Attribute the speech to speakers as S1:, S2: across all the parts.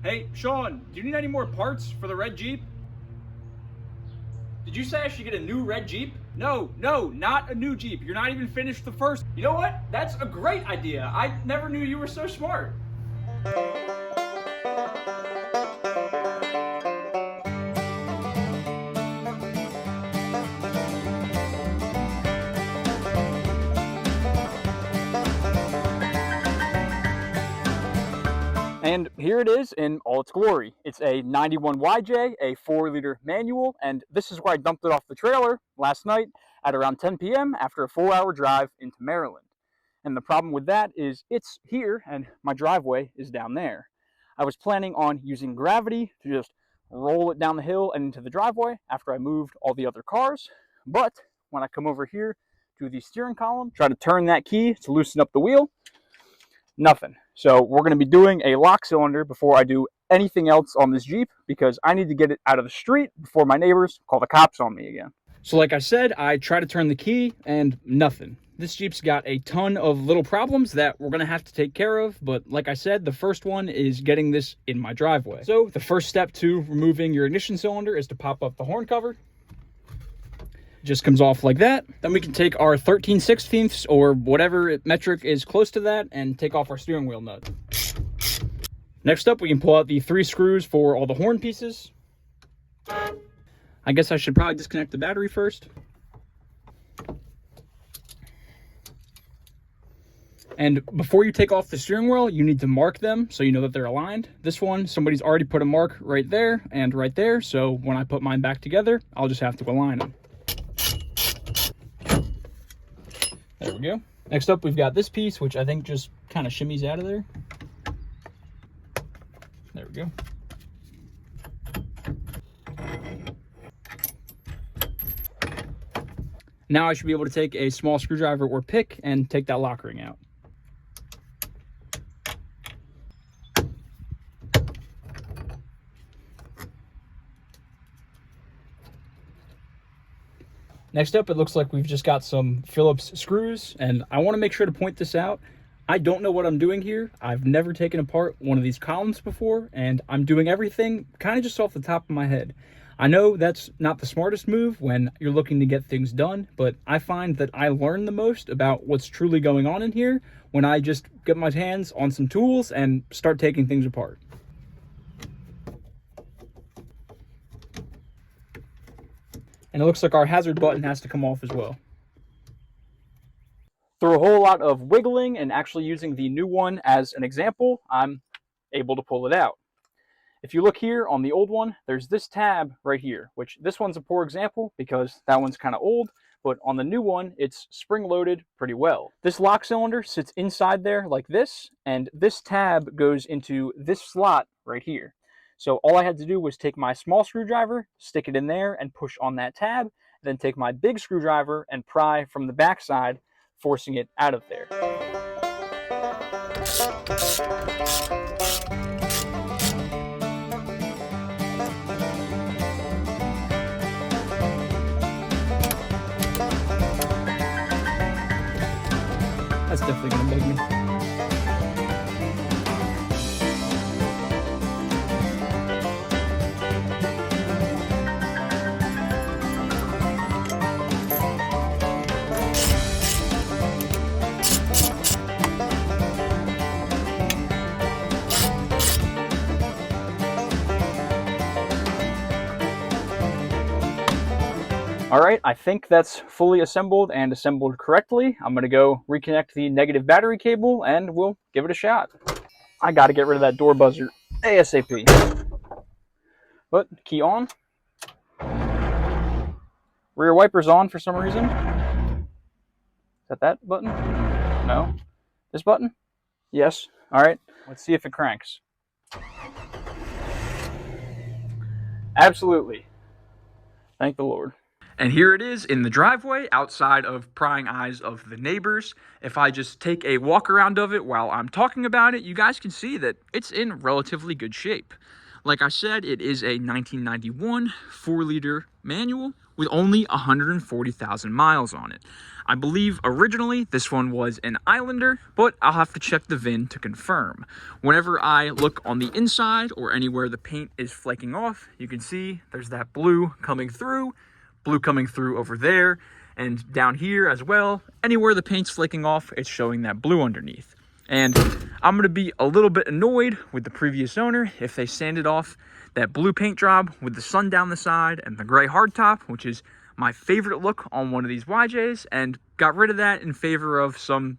S1: Hey, Sean, do you need any more parts for the red Jeep? Did you say I should get a new red Jeep? No, not a new Jeep. You're not even finished the first. You know what? That's a great idea. I never knew you were so smart. And here it is in all its glory. It's a 91 YJ, a 4-liter manual, and this is where I dumped it off the trailer last night at around 10 p.m. after a 4-hour drive into Maryland. And the problem with that is it's here and my driveway is down there. I was planning on using gravity to just roll it down the hill and into the driveway after I moved all the other cars, but when I come over here to the steering column, try to turn that key to loosen up the wheel, nothing. So we're going to be doing a lock cylinder before I do anything else on this Jeep because I need to get it out of the street before my neighbors call the cops on me again. So like I said, I try to turn the key and nothing. This Jeep's got a ton of little problems that we're going to have to take care of, but like I said, the first one is getting this in my driveway. So the first step to removing your ignition cylinder is to pop up the horn cover. Just comes off like that. Then we can take our 13/16 or whatever metric is close to that and take off our steering wheel nut. Next up, we can pull out the 3 screws for all the horn pieces. I guess I should probably disconnect the battery first. And before you take off the steering wheel, you need to mark them so you know that they're aligned. This one, somebody's already put a mark right there and right there, so when I put mine back together, I'll just have to align them. There we go. Next up, we've got this piece, which I think just kind of shimmies out of there. There we go. Now I should be able to take a small screwdriver or pick and take that lock ring out. Next up, it looks like we've just got some Phillips screws, and I want to make sure to point this out. I don't know what I'm doing here. I've never taken apart one of these columns before, and I'm doing everything kind of just off the top of my head. I know that's not the smartest move when you're looking to get things done, but I find that I learn the most about what's truly going on in here when I just get my hands on some tools and start taking things apart. And it looks like our hazard button has to come off as well. Through a whole lot of wiggling and actually using the new one as an example, I'm able to pull it out. If you look here on the old one, there's this tab right here, which this one's a poor example because that one's kind of old, but on the new one, it's spring-loaded pretty well. This lock cylinder sits inside there like this, and this tab goes into this slot right here. So all I had to do was take my small screwdriver, stick it in there, and push on that tab, then take my big screwdriver and pry from the backside, forcing it out of there. That's definitely gonna bug me. All right, I think that's fully assembled and assembled correctly. I'm gonna go reconnect the negative battery cable and we'll give it a shot. I gotta get rid of that door buzzer ASAP. But key on. Rear wipers on for some reason. Is that button? No. This button? Yes. All right, let's see if it cranks. Absolutely. Thank the Lord. And here it is in the driveway outside of prying eyes of the neighbors. If I just take a walk around of it while I'm talking about it, you guys can see that it's in relatively good shape. Like I said, it is a 1991 4-liter manual with only 140,000 miles on it. I believe originally this one was an Islander, but I'll have to check the VIN to confirm. Whenever I look on the inside or anywhere the paint is flaking off, you can see there's that blue coming through over there, and down here as well. Anywhere the paint's flaking off, it's showing that blue underneath. And I'm going to be a little bit annoyed with the previous owner if they sanded off that blue paint job with the sun down the side and the gray hardtop, which is my favorite look on one of these YJs, and got rid of that in favor of some,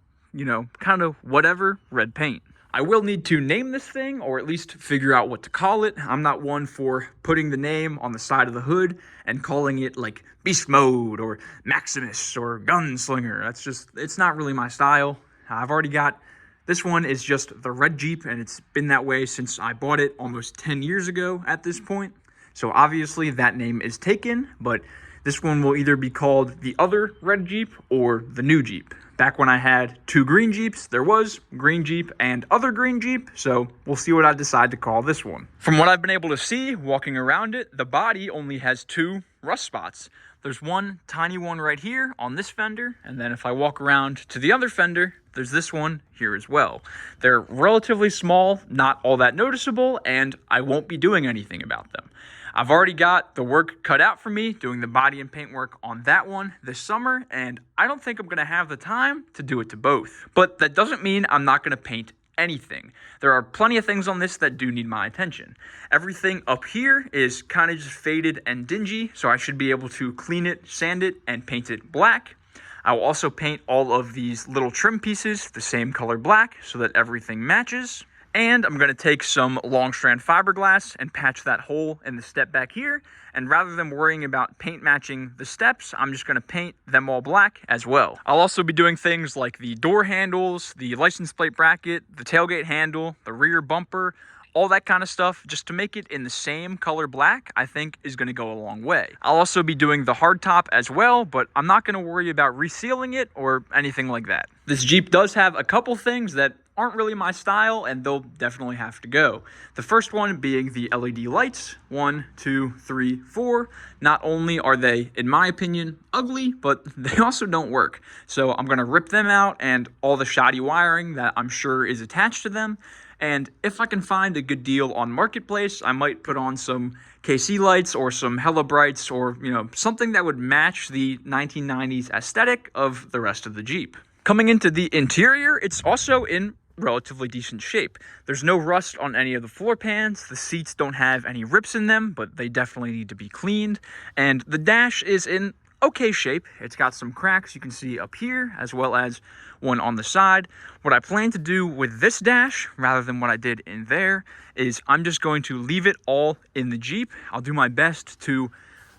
S1: kind of whatever red paint. I will need to name this thing, or at least figure out what to call it. I'm not one for putting the name on the side of the hood and calling it like Beast Mode or Maximus or Gunslinger. It's not really my style. I've already got, this one is just the red Jeep, and it's been that way since I bought it almost 10 years ago at this point. So obviously that name is taken, but this one will either be called the other red Jeep or the new Jeep. Back when I had 2 green Jeeps, there was green Jeep and other green Jeep, so we'll see what I decide to call this one. From what I've been able to see walking around it, the body only has 2 rust spots. There's one tiny one right here on this fender, and then if I walk around to the other fender, there's this one here as well. They're relatively small, not all that noticeable, and I won't be doing anything about them. I've already got the work cut out for me doing the body and paint work on that one this summer, and I don't think I'm going to have the time to do it to both. But that doesn't mean I'm not going to paint anything. There are plenty of things on this that do need my attention. Everything up here is kind of just faded and dingy, so I should be able to clean it, sand it, and paint it black. I will also paint all of these little trim pieces the same color black so that everything matches. And I'm going to take some long strand fiberglass and patch that hole in the step back here. And rather than worrying about paint matching the steps, I'm just going to paint them all black as well. I'll also be doing things like the door handles, the license plate bracket, the tailgate handle, the rear bumper, all that kind of stuff, just to make it in the same color black, I think is going to go a long way. I'll also be doing the hardtop as well, but I'm not going to worry about resealing it or anything like that. This Jeep does have a couple things that aren't really my style, and they'll definitely have to go. The first one being the LED lights. 1, 2, 3, 4. Not only are they, in my opinion, ugly, but they also don't work. So I'm going to rip them out and all the shoddy wiring that I'm sure is attached to them. And if I can find a good deal on Marketplace, I might put on some KC lights or some Hella Brights, or something that would match the 1990s aesthetic of the rest of the Jeep. Coming into the interior, it's also in relatively decent shape. There's no rust on any of the floor pans. The seats don't have any rips in them, but they definitely need to be cleaned. And the dash is in okay shape. It's got some cracks you can see up here, as well as one on the side. What I plan to do with this dash, rather than what I did in there, is I'm just going to leave it all in the Jeep. I'll do my best to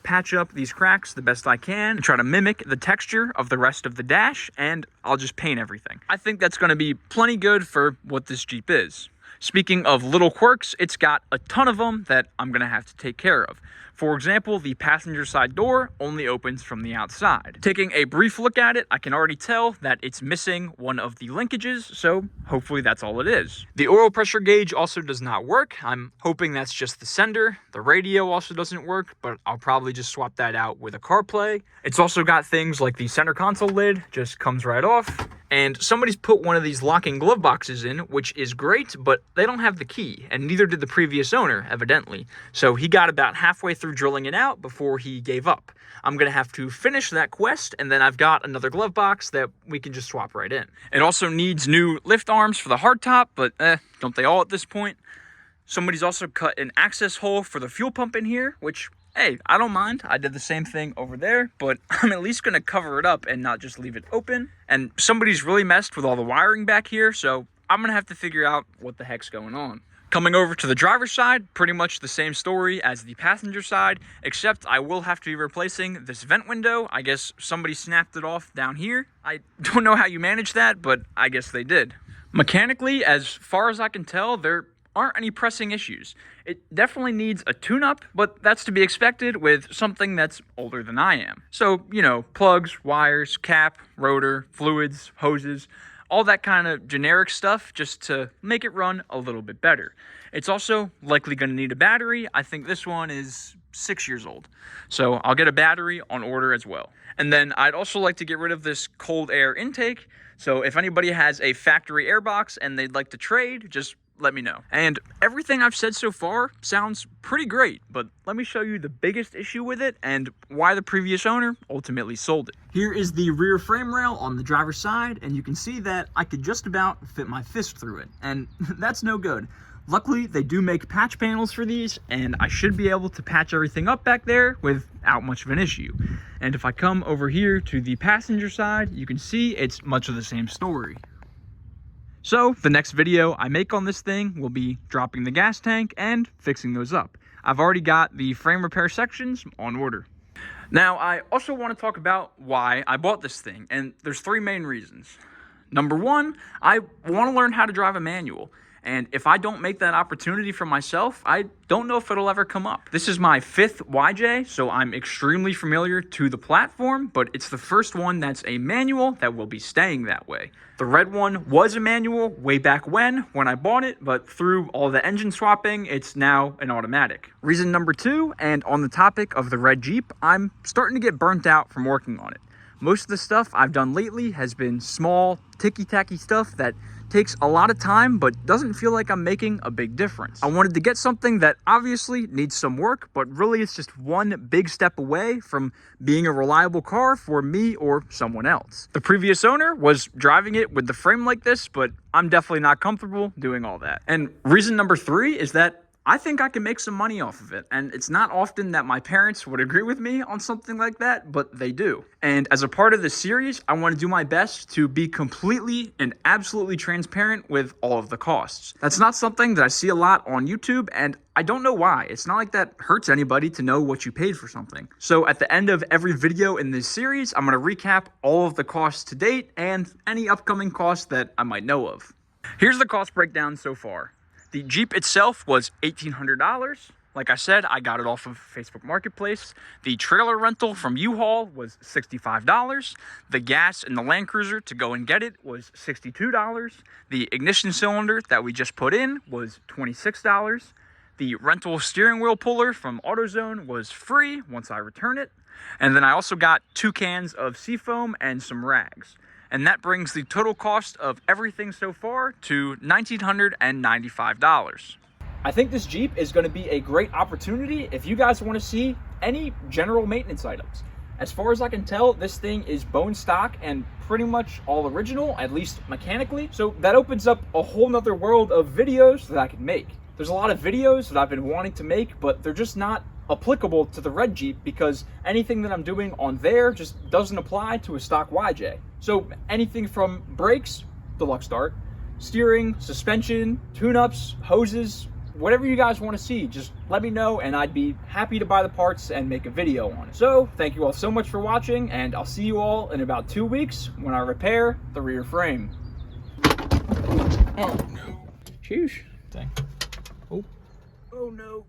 S1: patch up these cracks the best I can and try to mimic the texture of the rest of the dash, and I'll just paint everything. I think that's going to be plenty good for what this Jeep is. Speaking of little quirks, it's got a ton of them that I'm going to have to take care of. For example, the passenger side door only opens from the outside. Taking a brief look at it, I can already tell that it's missing one of the linkages, so hopefully that's all it is. The oil pressure gauge also does not work. I'm hoping that's just the sender. The radio also doesn't work, but I'll probably just swap that out with a CarPlay. It's also got things like the center console lid just comes right off. And somebody's put one of these locking glove boxes in, which is great, but they don't have the key, and neither did the previous owner, evidently. So he got about halfway through drilling it out before he gave up. I'm going to have to finish that quest, and then I've got another glove box that we can just swap right in. It also needs new lift arms for the hardtop, but don't they all at this point? Somebody's also cut an access hole for the fuel pump in here, which, hey, I don't mind. I did the same thing over there, but I'm at least going to cover it up and not just leave it open. And somebody's really messed with all the wiring back here, so I'm going to have to figure out what the heck's going on. Coming over to the driver's side, pretty much the same story as the passenger side, except I will have to be replacing this vent window. I guess somebody snapped it off down here. I don't know how you manage that, but I guess they did. Mechanically, as far as I can tell, there aren't any pressing issues. It definitely needs a tune-up, but that's to be expected with something that's older than I am. So, plugs, wires, cap, rotor, fluids, hoses, all that kind of generic stuff just to make it run a little bit better. It's also likely going to need a battery. I think this one is 6 years old. So I'll get a battery on order as well. And then I'd also like to get rid of this cold air intake. So if anybody has a factory air box and they'd like to trade, just let me know. And everything I've said so far sounds pretty great, but let me show you the biggest issue with it and why the previous owner ultimately sold it. Here is the rear frame rail on the driver's side, and you can see that I could just about fit my fist through it, and that's no good. Luckily, they do make patch panels for these, and I should be able to patch everything up back there without much of an issue. And if I come over here to the passenger side, you can see it's much of the same story. So the next video I make on this thing will be dropping the gas tank and fixing those up. I've already got the frame repair sections on order. Now, I also want to talk about why I bought this thing, and there's 3 main reasons. Number 1, I want to learn how to drive a manual. And if I don't make that opportunity for myself, I don't know if it'll ever come up. This is my 5th YJ, so I'm extremely familiar to the platform, but it's the first one that's a manual that will be staying that way. The red one was a manual way back when I bought it, but through all the engine swapping, it's now an automatic. Reason number 2, and on the topic of the red Jeep, I'm starting to get burnt out from working on it. Most of the stuff I've done lately has been small, ticky-tacky stuff that takes a lot of time but doesn't feel like I'm making a big difference. I wanted to get something that obviously needs some work, but really it's just one big step away from being a reliable car for me or someone else. The previous owner was driving it with the frame like this, but I'm definitely not comfortable doing all that. And reason number 3 is that I think I can make some money off of it, and it's not often that my parents would agree with me on something like that, but they do. And as a part of this series, I want to do my best to be completely and absolutely transparent with all of the costs. That's not something that I see a lot on YouTube, and I don't know why. It's not like that hurts anybody to know what you paid for something. So at the end of every video in this series, I'm going to recap all of the costs to date and any upcoming costs that I might know of. Here's the cost breakdown so far. The Jeep itself was $1,800. Like I said, I got it off of Facebook Marketplace. The trailer rental from U-Haul was $65. The gas in the Land Cruiser to go and get it was $62. The ignition cylinder that we just put in was $26. The rental steering wheel puller from AutoZone was free once I return it. And then I also got 2 cans of Seafoam and some rags. And that brings the total cost of everything so far to $1,995. I think this Jeep is going to be a great opportunity if you guys want to see any general maintenance items. As far as I can tell, this thing is bone stock and pretty much all original, at least mechanically. So that opens up a whole nother world of videos that I can make. There's a lot of videos that I've been wanting to make, but they're just not applicable to the red Jeep because anything that I'm doing on there just doesn't apply to a stock YJ. So anything from brakes, deluxe start, steering, suspension, tune-ups, hoses, whatever you guys want to see, just let me know and I'd be happy to buy the parts and make a video on it. So thank you all so much for watching, and I'll see you all in about 2 weeks when I repair the rear frame. Oh no. Sheesh. Dang. Oh. Oh no.